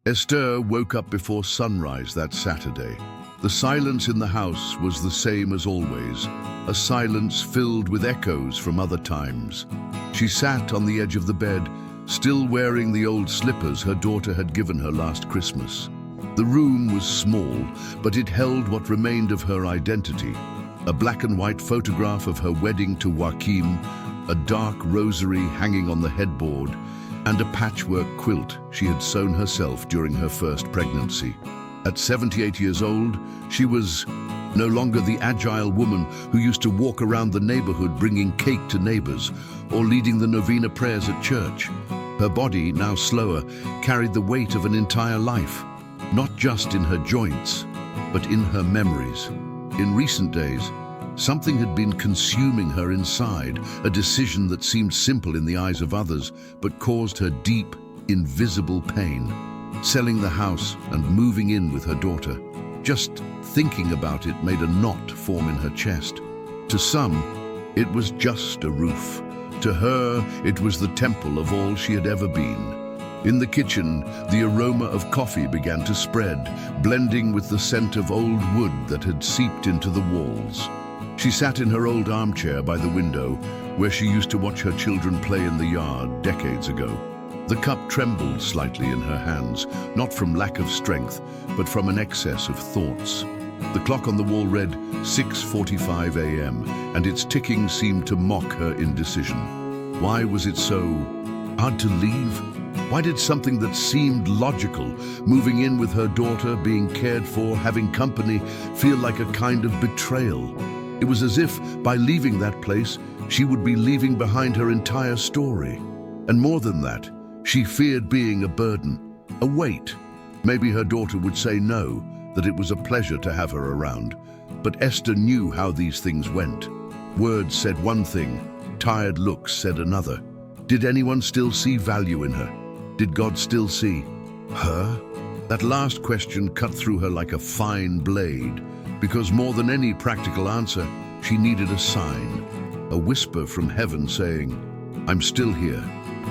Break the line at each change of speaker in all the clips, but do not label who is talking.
Esther woke up before sunrise that Saturday. The silence in the house was the same as always, a silence filled with echoes from other times. She sat on the edge of the bed, still wearing the old slippers her daughter had given her last Christmas. The room was small, but it held what remained of her identity. A black and white photograph of her wedding to Joachim, a dark rosary hanging on the headboard, and a patchwork quilt she had sewn herself during her first pregnancy. At 78 years old, she was no longer the agile woman who used to walk around the neighborhood bringing cake to neighbors or leading the novena prayers at church. Her body, now slower, carried the weight of an entire life, not just in her joints, but in her memories. In recent days, something had been consuming her inside, a decision that seemed simple in the eyes of others, but caused her deep, invisible pain. Selling the house and moving in with her daughter. Just thinking about it made a knot form in her chest. To some, it was just a roof. To her, it was the temple of all she had ever been. In the kitchen, the aroma of coffee began to spread, blending with the scent of old wood that had seeped into the walls. She sat in her old armchair by the window, where she used to watch her children play in the yard decades ago. The cup trembled slightly in her hands, not from lack of strength, but from an excess of thoughts. The clock on the wall read 6:45 a.m., and its ticking seemed to mock her indecision. Why was it so hard to leave? Why did something that seemed logical, moving in with her daughter, being cared for, having company, feel like a kind of betrayal? It was as if, by leaving that place, she would be leaving behind her entire story. And more than that, she feared being a burden, a weight. Maybe her daughter would say no, that it was a pleasure to have her around. But Esther knew how these things went. Words said one thing, tired looks said another. Did anyone still see value in her? Did God still see her? That last question cut through her like a fine blade, because more than any practical answer, she needed a sign, a whisper from heaven saying, "I'm still here."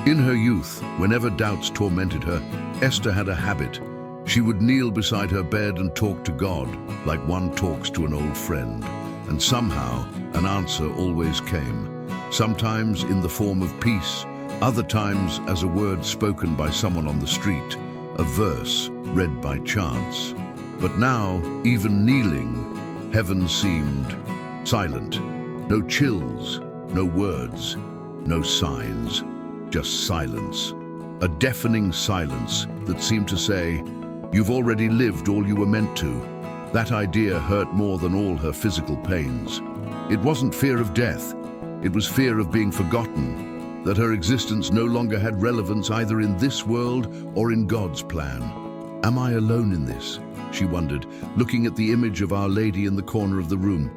In her youth, whenever doubts tormented her, Esther had a habit. She would kneel beside her bed and talk to God, like one talks to an old friend. And somehow, an answer always came. Sometimes in the form of peace, other times as a word spoken by someone on the street, a verse read by chance. But now, even kneeling, heaven seemed silent. No chills, no words, no signs. Just silence. A deafening silence that seemed to say, "You've already lived all you were meant to." That idea hurt more than all her physical pains. It wasn't fear of death. It was fear of being forgotten, that her existence no longer had relevance either in this world or in God's plan. Am I alone in this? She wondered, looking at the image of Our Lady in the corner of the room.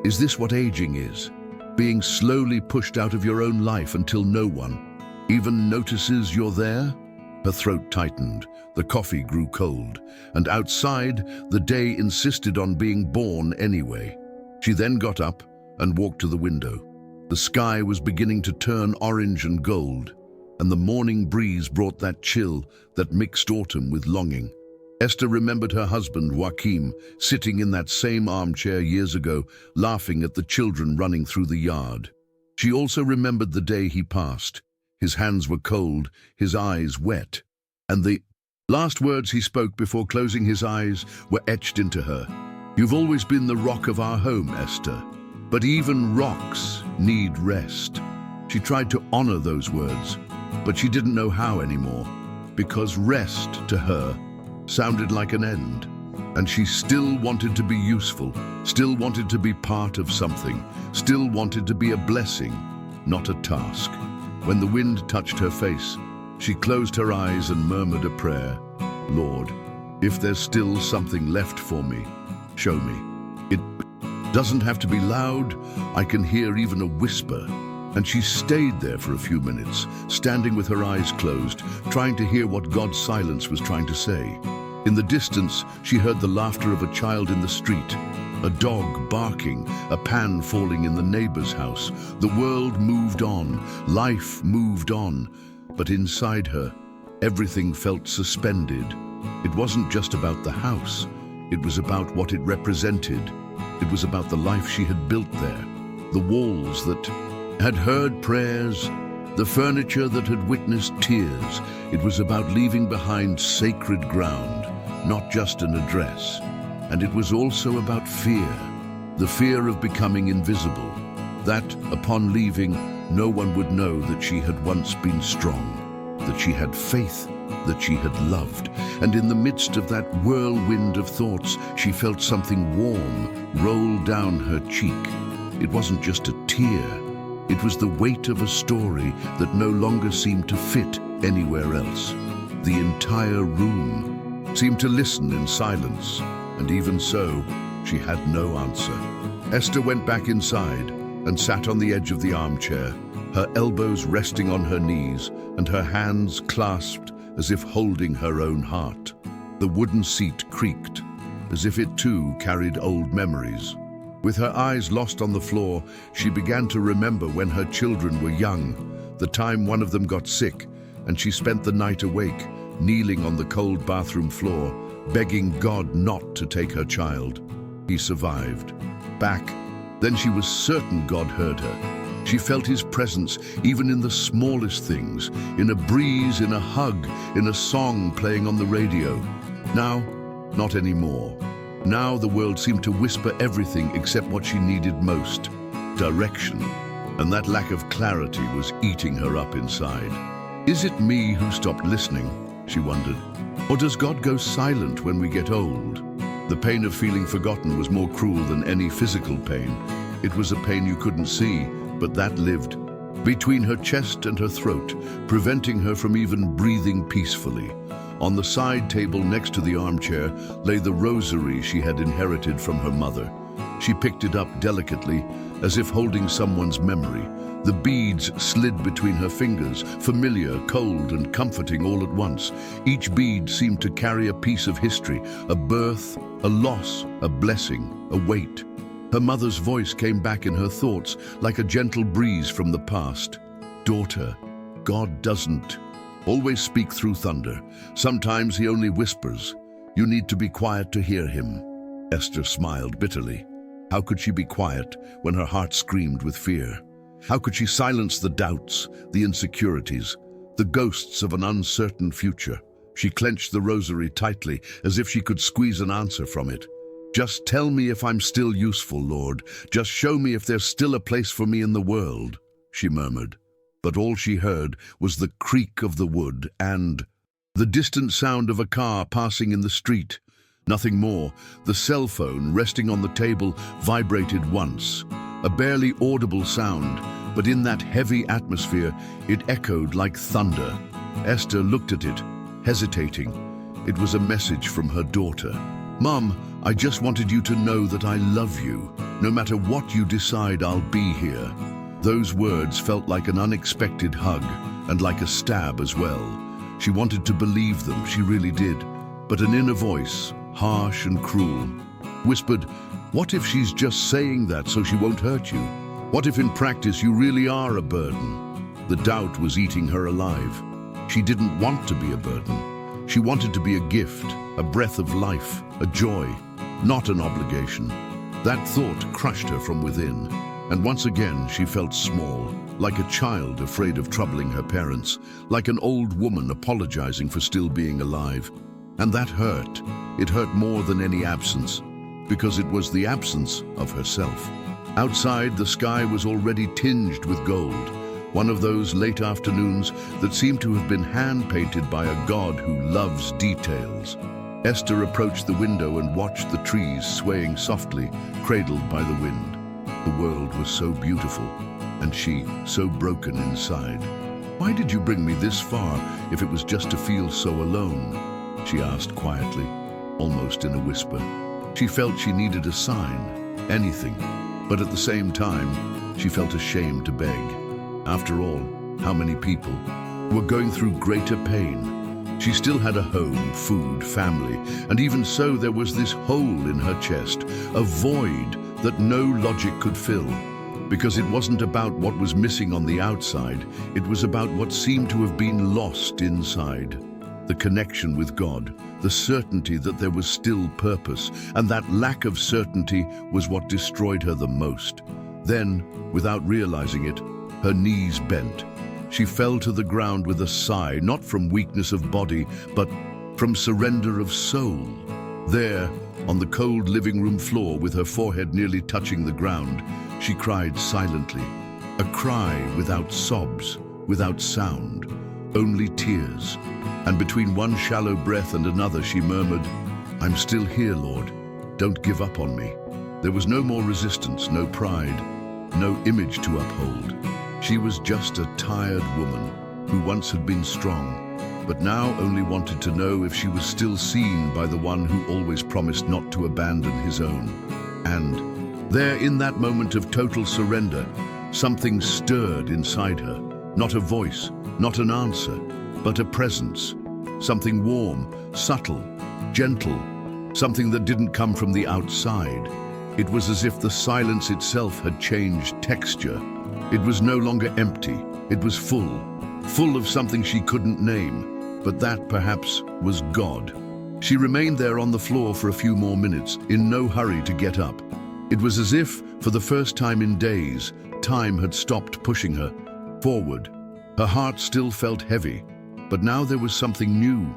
Is this what aging is? Being slowly pushed out of your own life until no one even notices you're there? Her throat tightened, the coffee grew cold, and outside, the day insisted on being born anyway. She then got up and walked to the window. The sky was beginning to turn orange and gold, and the morning breeze brought that chill that mixed autumn with longing. Esther remembered her husband, Joachim, sitting in that same armchair years ago, laughing at the children running through the yard. She also remembered the day he passed. His hands were cold, his eyes wet, and the last words he spoke before closing his eyes were etched into her. "You've always been the rock of our home, Esther, but even rocks need rest." She tried to honor those words, but she didn't know how anymore, because rest to her sounded like an end, and she still wanted to be useful, still wanted to be part of something, still wanted to be a blessing, not a task. When the wind touched her face, she closed her eyes and murmured a prayer. "Lord, if there's still something left for me, show me. It doesn't have to be loud, I can hear even a whisper." And she stayed there for a few minutes, standing with her eyes closed, trying to hear what God's silence was trying to say. In the distance, she heard the laughter of a child in the street, a dog barking, a pan falling in the neighbor's house. The world moved on, life moved on, but inside her, everything felt suspended, It wasn't just about the house. It was about what it represented. It was about the life she had built there. The walls that had heard prayers, the furniture that had witnessed tears. It was about leaving behind sacred ground, not just an address. And it was also about fear, the fear of becoming invisible, that upon leaving, no one would know that she had once been strong, that she had faith, that she had loved. And in the midst of that whirlwind of thoughts, she felt something warm roll down her cheek. It wasn't just a tear. It was the weight of a story that no longer seemed to fit anywhere else. The entire room seemed to listen in silence, and even so, she had no answer. Esther went back inside and sat on the edge of the armchair, her elbows resting on her knees and her hands clasped as if holding her own heart. The wooden seat creaked, as if it too carried old memories. With her eyes lost on the floor, she began to remember when her children were young, the time one of them got sick, and she spent the night awake, kneeling on the cold bathroom floor, begging God not to take her child. He survived. Then she was certain God heard her. She felt his presence even in the smallest things, in a breeze, in a hug, in a song playing on the radio. Now, not anymore. Now the world seemed to whisper everything except what she needed most, direction. And that lack of clarity was eating her up inside. Is it me who stopped listening, she wondered? Or does God go silent when we get old? The pain of feeling forgotten was more cruel than any physical pain. It was a pain you couldn't see, but that lived between her chest and her throat, preventing her from even breathing peacefully. On the side table next to the armchair lay the rosary she had inherited from her mother. She picked it up delicately, as if holding someone's memory. The beads slid between her fingers, familiar, cold, and comforting all at once. Each bead seemed to carry a piece of history, a birth, a loss, a blessing, a weight. Her mother's voice came back in her thoughts, like a gentle breeze from the past. Daughter, God doesn't always speak through thunder. Sometimes he only whispers. You need to be quiet to hear him. Esther smiled bitterly. How could she be quiet when her heart screamed with fear? How could she silence the doubts, the insecurities, the ghosts of an uncertain future? She clenched the rosary tightly, as if she could squeeze an answer from it. Just tell me if I'm still useful, Lord. Just show me if there's still a place for me in the world, she murmured. But all she heard was the creak of the wood and the distant sound of a car passing in the street. Nothing more. The cell phone resting on the table vibrated once, a barely audible sound, but in that heavy atmosphere, it echoed like thunder. Esther looked at it, hesitating. It was a message from her daughter. Mom, I just wanted you to know that I love you. No matter what you decide, I'll be here. Those words felt like an unexpected hug, and like a stab as well. She wanted to believe them, she really did. But an inner voice, harsh and cruel, whispered, what if she's just saying that so she won't hurt you? What if in practice you really are a burden? The doubt was eating her alive. She didn't want to be a burden. She wanted to be a gift, a breath of life, a joy, not an obligation. That thought crushed her from within. And once again she felt small, like a child afraid of troubling her parents, like an old woman apologizing for still being alive. And that hurt. It hurt more than any absence, because it was the absence of herself. Outside, the sky was already tinged with gold, one of those late afternoons that seemed to have been hand-painted by a God who loves details. Esther approached the window and watched the trees swaying softly, cradled by the wind. The world was so beautiful, and she so broken inside. Why did you bring me this far if it was just to feel so alone? She asked quietly, almost in a whisper. She felt she needed a sign, anything, but at the same time, she felt ashamed to beg. After all, how many people were going through greater pain? She still had a home, food, family, and even so there was this hole in her chest, a void that no logic could fill. Because it wasn't about what was missing on the outside, it was about what seemed to have been lost inside. The connection with God, the certainty that there was still purpose, and that lack of certainty was what destroyed her the most. Then, without realizing it, her knees bent. She fell to the ground with a sigh, not from weakness of body, but from surrender of soul. There, on the cold living room floor, with her forehead nearly touching the ground, she cried silently. A cry without sobs, without sound, only tears. And between one shallow breath and another she murmured, "I'm still here, Lord. Don't give up on me." There was no more resistance, no pride, no image to uphold. She was just a tired woman who once had been strong, but now only wanted to know if she was still seen by the one who always promised not to abandon his own. And there, in that moment of total surrender, something stirred inside her. Not a voice, not an answer, but a presence. Something warm, subtle, gentle, something that didn't come from the outside. It was as if the silence itself had changed texture. It was no longer empty, it was full of something she couldn't name, but that perhaps was God. She remained there on the floor for a few more minutes, in no hurry to get up. It was as if, for the first time in days, time had stopped pushing her forward. Her heart still felt heavy, but now there was something new,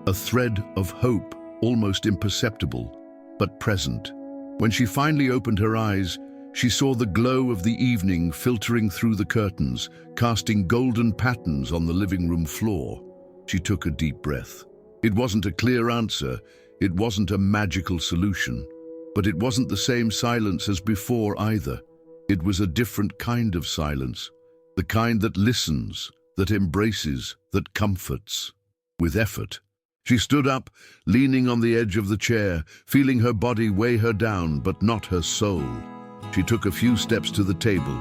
a thread of hope, almost imperceptible, but present. When she finally opened her eyes, she saw the glow of the evening filtering through the curtains, casting golden patterns on the living room floor. She took a deep breath. It wasn't a clear answer, it wasn't a magical solution, but it wasn't the same silence as before either. It was a different kind of silence, the kind that listens, that embraces, that comforts. With effort, she stood up, leaning on the edge of the chair, feeling her body weigh her down, but not her soul. She took a few steps to the table,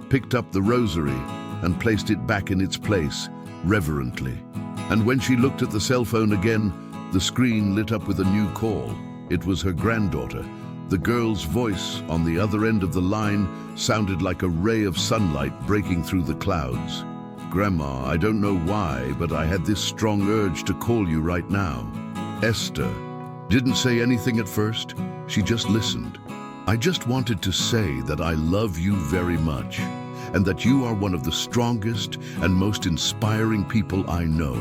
picked up the rosary, and placed it back in its place, reverently. And when she looked at the cell phone again, the screen lit up with a new call. It was her granddaughter. The girl's voice on the other end of the line sounded like a ray of sunlight breaking through the clouds. "Grandma, I don't know why, but I had this strong urge to call you right now." Esther didn't say anything at first. She just listened. "I just wanted to say that I love you very much, and that you are one of the strongest and most inspiring people I know."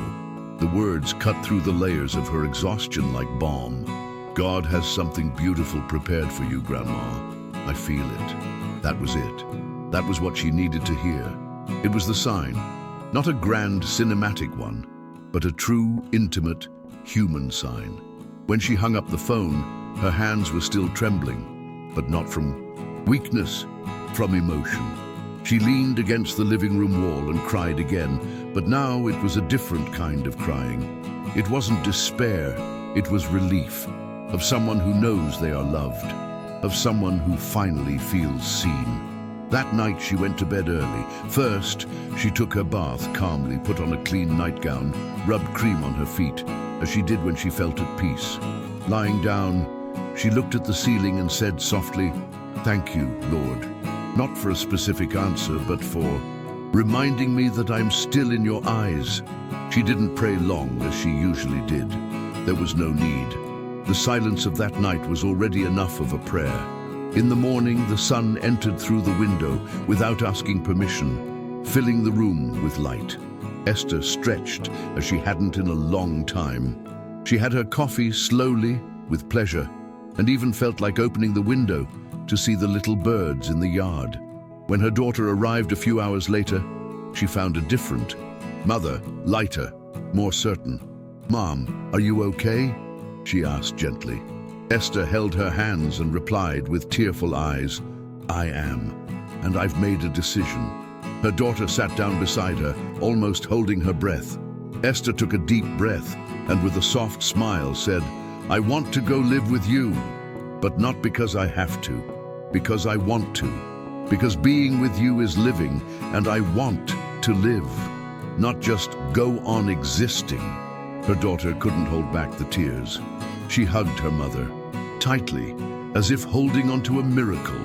The words cut through the layers of her exhaustion like balm. "God has something beautiful prepared for you, Grandma. I feel it." That was it. That was what she needed to hear. It was the sign, not a grand cinematic one, but a true, intimate, human sign. When she hung up the phone, her hands were still trembling, but not from weakness, from emotion. She leaned against the living room wall and cried again, but now it was a different kind of crying. It wasn't despair, it was relief, of someone who knows they are loved, of someone who finally feels seen. That night she went to bed early. First, she took her bath calmly, put on a clean nightgown, rubbed cream on her feet, as she did when she felt at peace. Lying down, she looked at the ceiling and said softly, "Thank you, Lord." Not for a specific answer, but for reminding me that I'm still in your eyes. She didn't pray long, as she usually did. There was no need. The silence of that night was already enough of a prayer. In the morning, the sun entered through the window without asking permission, filling the room with light. Esther stretched as she hadn't in a long time. She had her coffee slowly, with pleasure, and even felt like opening the window to see the little birds in the yard. When her daughter arrived a few hours later, she found a different mother, lighter, more certain. "Mom, are you okay?" she asked gently. Esther held her hands and replied with tearful eyes, "I am, and I've made a decision." Her daughter sat down beside her, almost holding her breath. Esther took a deep breath and with a soft smile said, "I want to go live with you, but not because I have to, because I want to. Because being with you is living, and I want to live, not just go on existing." Her daughter couldn't hold back the tears. She hugged her mother, tightly, as if holding onto a miracle.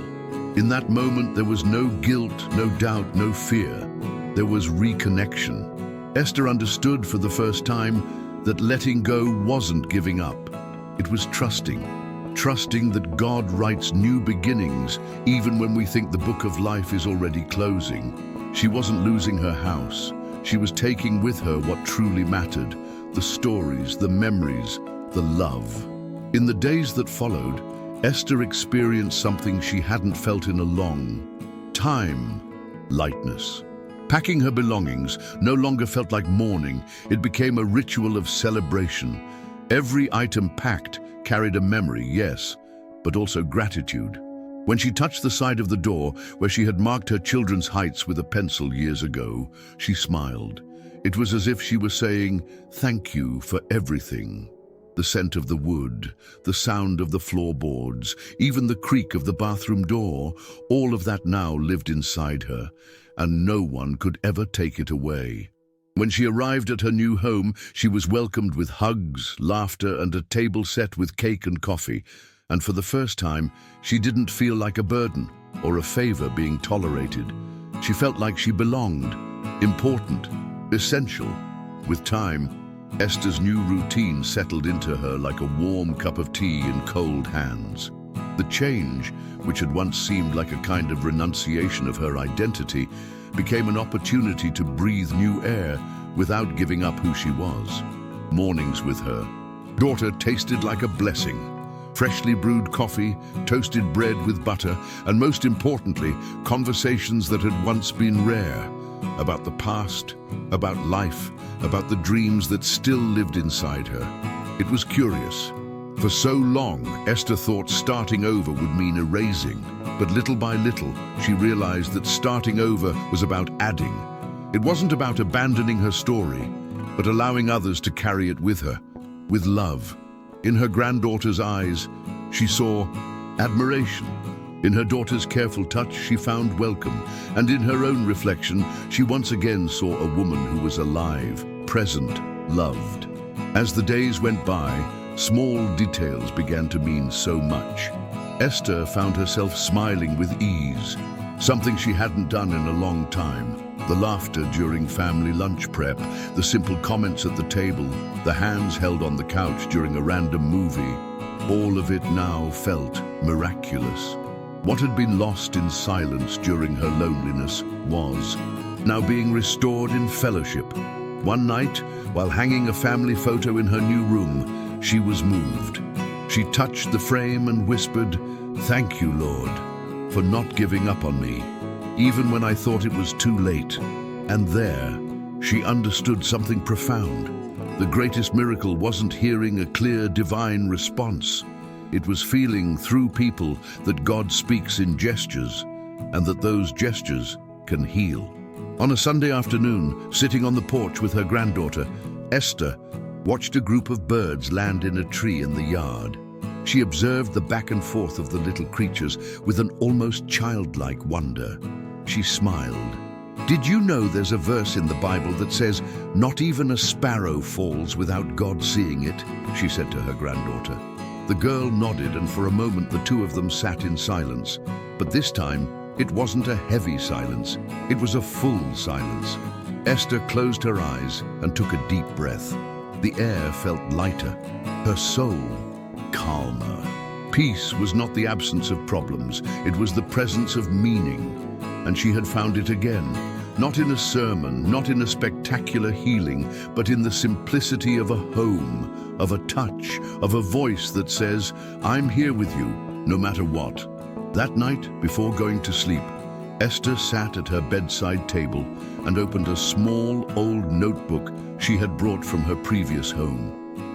In that moment, there was no guilt, no doubt, no fear. There was reconnection. Esther understood for the first time that letting go wasn't giving up. It was trusting that God writes new beginnings even when we think the book of life is already closing. She wasn't losing her house. She was taking with her what truly mattered, the stories, the memories, the love. In the days that followed, Esther experienced something she hadn't felt in a long time: lightness. Packing her belongings no longer felt like mourning. It became a ritual of celebration. Every item packed carried a memory, yes, but also gratitude. When she touched the side of the door where she had marked her children's heights with a pencil years ago, she smiled. It was as if she was saying, "Thank you for everything." The scent of the wood, the sound of the floorboards, even the creak of the bathroom door, all of that now lived inside her, and no one could ever take it away. When she arrived at her new home, she was welcomed with hugs, laughter, and a table set with cake and coffee. And for the first time, she didn't feel like a burden or a favor being tolerated. She felt like she belonged, important, essential. With time, Esther's new routine settled into her like a warm cup of tea in cold hands. The change, which had once seemed like a kind of renunciation of her identity, became an opportunity to breathe new air without giving up who she was. Mornings with her daughter tasted like a blessing. Freshly brewed coffee, toasted bread with butter, and most importantly, conversations that had once been rare. About the past, about life, about the dreams that still lived inside her. It was curious. For so long, Esther thought starting over would mean erasing, but little by little, she realized that starting over was about adding. It wasn't about abandoning her story, but allowing others to carry it with her, with love. In her granddaughter's eyes, she saw admiration. In her daughter's careful touch, she found welcome, and in her own reflection, she once again saw a woman who was alive, present, loved. As the days went by, small details began to mean so much. Esther found herself smiling with ease, something she hadn't done in a long time. The laughter during family lunch prep, the simple comments at the table, the hands held on the couch during a random movie, all of it now felt miraculous. What had been lost in silence during her loneliness was now being restored in fellowship. One night, while hanging a family photo in her new room, she was moved. She touched the frame and whispered, "Thank you, Lord, for not giving up on me, even when I thought it was too late." And there, she understood something profound. The greatest miracle wasn't hearing a clear divine response. It was feeling through people that God speaks in gestures, and that those gestures can heal. On a Sunday afternoon, sitting on the porch with her granddaughter, Esther watched a group of birds land in a tree in the yard. She observed the back and forth of the little creatures with an almost childlike wonder. She smiled. "Did you know there's a verse in the Bible that says, 'Not even a sparrow falls without God seeing it'?" she said to her granddaughter. The girl nodded, and for a moment the two of them sat in silence. But this time, it wasn't a heavy silence. It was a full silence. Esther closed her eyes and took a deep breath. The air felt lighter, her soul calmer. Peace was not the absence of problems, it was the presence of meaning. And she had found it again, not in a sermon, not in a spectacular healing, but in the simplicity of a home, of a touch, of a voice that says, "I'm here with you, no matter what." That night, before going to sleep, Esther sat at her bedside table and opened a small, old notebook she had brought from her previous home.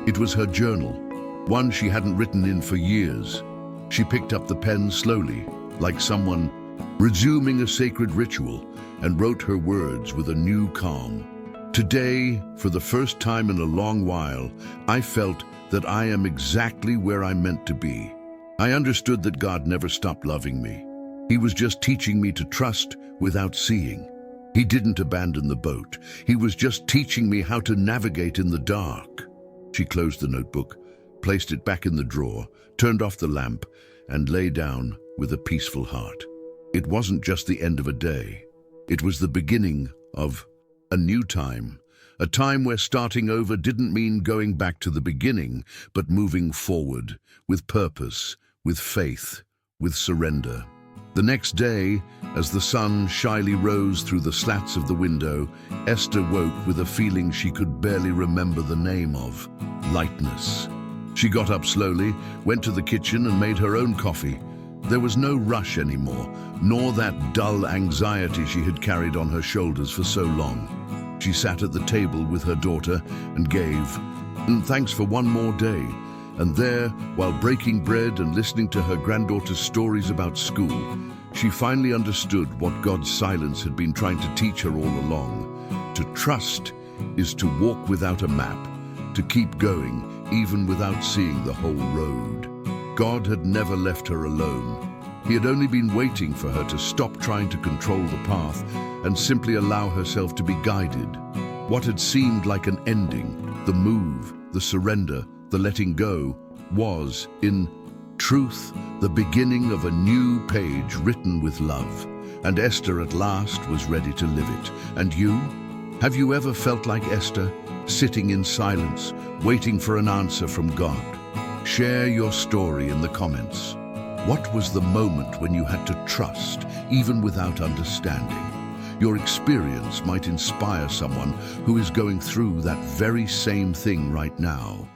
It was her journal, one she hadn't written in for years. She picked up the pen slowly, like someone resuming a sacred ritual, and wrote her words with a new calm. "Today, for the first time in a long while, I felt that I am exactly where I'm meant to be. I understood that God never stopped loving me. He was just teaching me to trust without seeing. He didn't abandon the boat. He was just teaching me how to navigate in the dark." She closed the notebook, placed it back in the drawer, turned off the lamp, and lay down with a peaceful heart. It wasn't just the end of a day. It was the beginning of a new time, A time where starting over didn't mean going back to the beginning, but moving forward, with purpose, with faith, with surrender. The next day, as the sun shyly rose through the slats of the window, Esther woke with a feeling she could barely remember the name of: lightness. She got up slowly, went to the kitchen and made her own coffee. There was no rush anymore, nor that dull anxiety she had carried on her shoulders for so long. She sat at the table with her daughter and gave thanks for one more day. And there, while breaking bread and listening to her granddaughter's stories about school, she finally understood what God's silence had been trying to teach her all along. To trust is to walk without a map, to keep going even without seeing the whole road. God had never left her alone. He had only been waiting for her to stop trying to control the path and simply allow herself to be guided. What had seemed like an ending, the move, the surrender, the letting go, was, in truth, the beginning of a new page written with love. And Esther at last was ready to live it. And you? Have you ever felt like Esther, sitting in silence, waiting for an answer from God? Share your story in the comments. What was the moment when you had to trust, even without understanding? Your experience might inspire someone who is going through that very same thing right now.